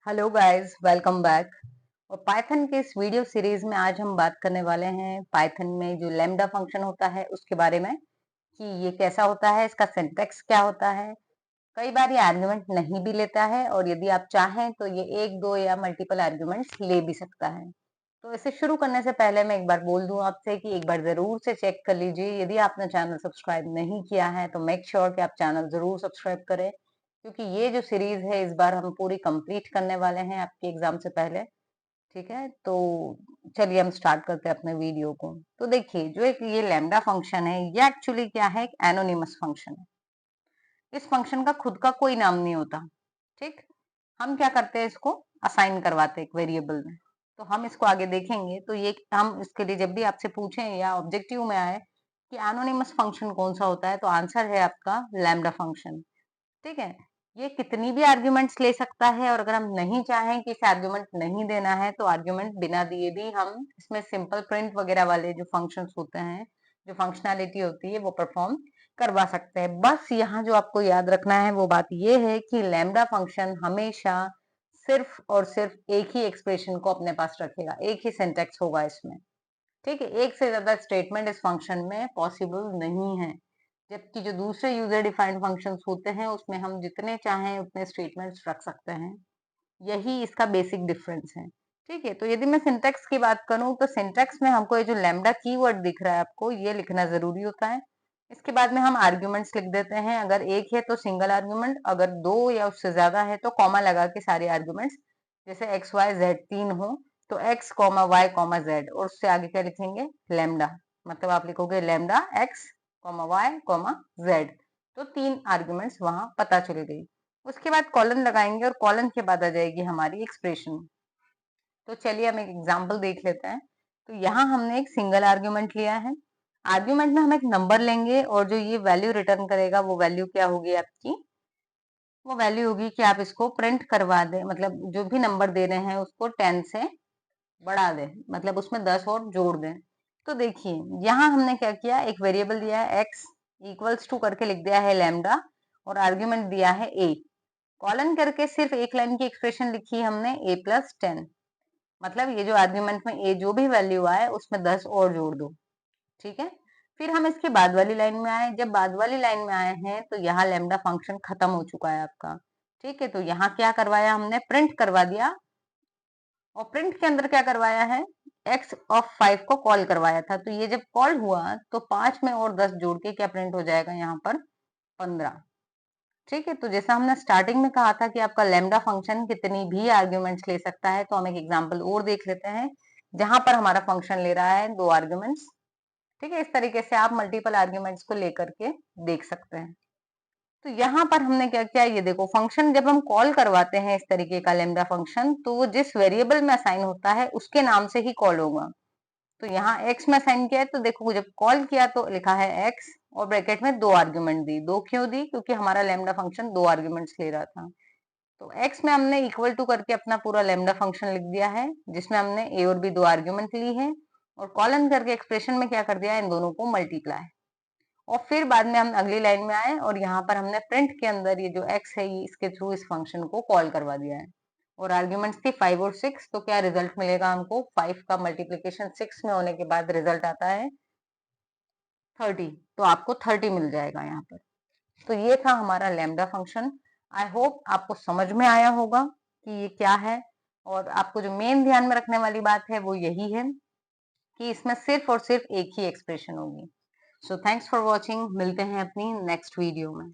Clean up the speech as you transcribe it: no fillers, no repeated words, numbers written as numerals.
Hello guys, welcome back. और Python के इस वीडियो सीरीज में आज हम बात करने वाले हैं पाइथन में जो लैम्डा फंक्शन होता है उसके बारे में कि ये कैसा होता है, इसका सिंटैक्स क्या होता है। कई बार ये आर्गुमेंट नहीं भी लेता है और यदि आप चाहें तो ये एक दो या मल्टीपल आर्गुमेंट्स ले भी सकता है। तो इसे शुरू करने से पहले मैं एक बार बोल दूं आपसे कि एक बार जरूर से चेक कर लीजिए, यदि आपने चैनल सब्सक्राइब नहीं किया है तो मेक श्योर कि आप चैनल जरूर सब्सक्राइब करें, क्योंकि ये जो सीरीज है इस बार हम पूरी कंप्लीट करने वाले हैं आपके एग्जाम से पहले। ठीक है, तो चलिए हम स्टार्ट करते हैं अपने वीडियो को। तो देखिए, जो एक ये लैम्डा फंक्शन है ये एक्चुअली क्या है, एक एनोनिमस फंक्शन है। इस फंक्शन का खुद का कोई नाम नहीं होता। ठीक, हम क्या करते हैं, इसको असाइन करवाते हैं एक वेरिएबल में। तो हम इसको आगे देखेंगे। तो ये हम इसके लिए जब भी आपसे पूछें या ऑब्जेक्टिव में आए कि एनोनिमस फंक्शन कौन सा होता है, तो आंसर है आपका लैम्डा फंक्शन। ठीक है, ये कितनी भी आर्ग्यूमेंट्स ले सकता है और अगर हम नहीं चाहें कि इसे आर्ग्यूमेंट नहीं देना है तो आर्ग्यूमेंट बिना दिए भी हम इसमें सिंपल प्रिंट वगैरह वाले जो फंक्शंस होते हैं, जो फंक्शनैलिटी होती है वो परफॉर्म करवा सकते हैं। बस यहाँ जो आपको याद रखना है वो बात ये है कि लैम्डा फंक्शन हमेशा सिर्फ और सिर्फ एक ही एक्सप्रेशन को अपने पास रखेगा, एक ही सिंटैक्स होगा इसमें। ठीक है, एक से ज्यादा स्टेटमेंट इस फंक्शन में पॉसिबल नहीं है। जबकि जो दूसरे यूजर डिफाइंड फंक्शंस होते हैं उसमें हम जितने चाहें उतने स्टेटमेंट्स रख सकते हैं। यही इसका बेसिक डिफरेंस है। ठीक है, तो यदि मैं सिंटैक्स की बात करूं तो सिंटैक्स में हमको ये जो लैम्डा कीवर्ड दिख रहा है आपको, ये लिखना जरूरी होता है। इसके बाद में हम आर्ग्यूमेंट्स लिख देते हैं। अगर एक है तो सिंगल आर्ग्यूमेंट, अगर दो या उससे ज्यादा है तो कॉमा लगा के सारे आर्ग्यूमेंट्स, जैसे एक्स वाई जेड तीन हो तो x comma y comma z, और उससे आगे क्या लिखेंगे, लैम्डा। मतलब आप लिखोगे lambda x comma y comma z. तो तीन आर्ग्यूमेंट्स वहां पता चल गई। उसके बाद कॉलन लगाएंगे और कॉलन के बाद आ जाएगी हमारी एक्सप्रेशन। तो चलिए हम एक एग्जांपल देख लेते हैं। तो यहाँ हमने एक सिंगल आर्ग्यूमेंट लिया है। आर्ग्यूमेंट में हम एक नंबर लेंगे और जो ये वैल्यू रिटर्न करेगा वो वैल्यू क्या होगी आपकी, वो वैल्यू होगी कि आप इसको प्रिंट करवा दें, मतलब जो भी नंबर दे रहे हैं उसको 10 से बढ़ा दें, मतलब उसमें 10 और जोड़ दें। तो देखिए, यहाँ हमने क्या किया, एक वेरिएबल दिया है एक्स, इक्वल्स टू करके लिख दिया है लैम्डा, और आर्ग्यूमेंट दिया है ए। कॉलन करके सिर्फ एक लाइन की एक्सप्रेशन लिखी हमने a प्लस 10। मतलब ये जो आर्ग्यूमेंट में a जो भी वैल्यू आए उसमें 10 और जोड़ दो। ठीक है, फिर हम इसके बाद वाली लाइन में आए। जब बाद वाली लाइन में आए हैं तो यहाँ लैम्डा फंक्शन खत्म हो चुका है आपका। ठीक है, तो यहाँ क्या करवाया हमने, प्रिंट करवा दिया। और प्रिंट के अंदर क्या करवाया है, x ऑफ 5 को कॉल करवाया था। तो ये जब कॉल हुआ तो 5 में और 10 जोड़ के क्या प्रिंट हो जाएगा यहाँ पर, 15। ठीक है, तो जैसा हमने स्टार्टिंग में कहा था कि आपका लैम्डा फंक्शन कितनी भी आर्ग्यूमेंट्स ले सकता है, तो हम एक एग्जांपल और देख लेते हैं जहां पर हमारा फंक्शन ले रहा है दो आर्ग्यूमेंट्स। ठीक है, इस तरीके से आप मल्टीपल आर्ग्यूमेंट्स को लेकर के देख सकते हैं। तो यहाँ पर हमने क्या किया, ये देखो, फंक्शन जब हम कॉल करवाते हैं इस तरीके का लैम्डा फंक्शन, तो वो जिस वेरिएबल में असाइन होता है उसके नाम से ही कॉल होगा। तो यहाँ x में असाइन किया है, तो देखो जब कॉल किया तो लिखा है x और ब्रैकेट में दो आर्ग्यूमेंट दी। दो क्यों दी, क्योंकि हमारा लैम्डा फंक्शन दो आर्ग्यूमेंट्स ले रहा था। तो x में हमने इक्वल टू करके अपना पूरा लैम्डा फंक्शन लिख दिया है, जिसमें हमने a और b दो आर्ग्यूमेंट ली है, और कॉलन करके एक्सप्रेशन में क्या कर दिया, इन दोनों को मल्टीप्लाई। और फिर बाद में हम अगली लाइन में आए और यहाँ पर हमने प्रिंट के अंदर ये जो x है, ये इसके थ्रू इस फंक्शन को कॉल करवा दिया है। और आर्ग्यूमेंट्स थी 5 और 6। तो क्या रिजल्ट मिलेगा हमको, 5 का मल्टीप्लिकेशन 6 में होने के बाद रिजल्ट आता है 30। तो आपको 30 मिल जाएगा यहाँ पर। तो ये था हमारा लैम्डा फंक्शन। आई होप आपको समझ में आया होगा कि ये क्या है। और आपको जो मेन ध्यान में रखने वाली बात है वो यही है कि इसमें सिर्फ और सिर्फ एक ही एक्सप्रेशन होगी। सो थैंक्स फॉर वॉचिंग, मिलते हैं अपनी नेक्स्ट वीडियो में।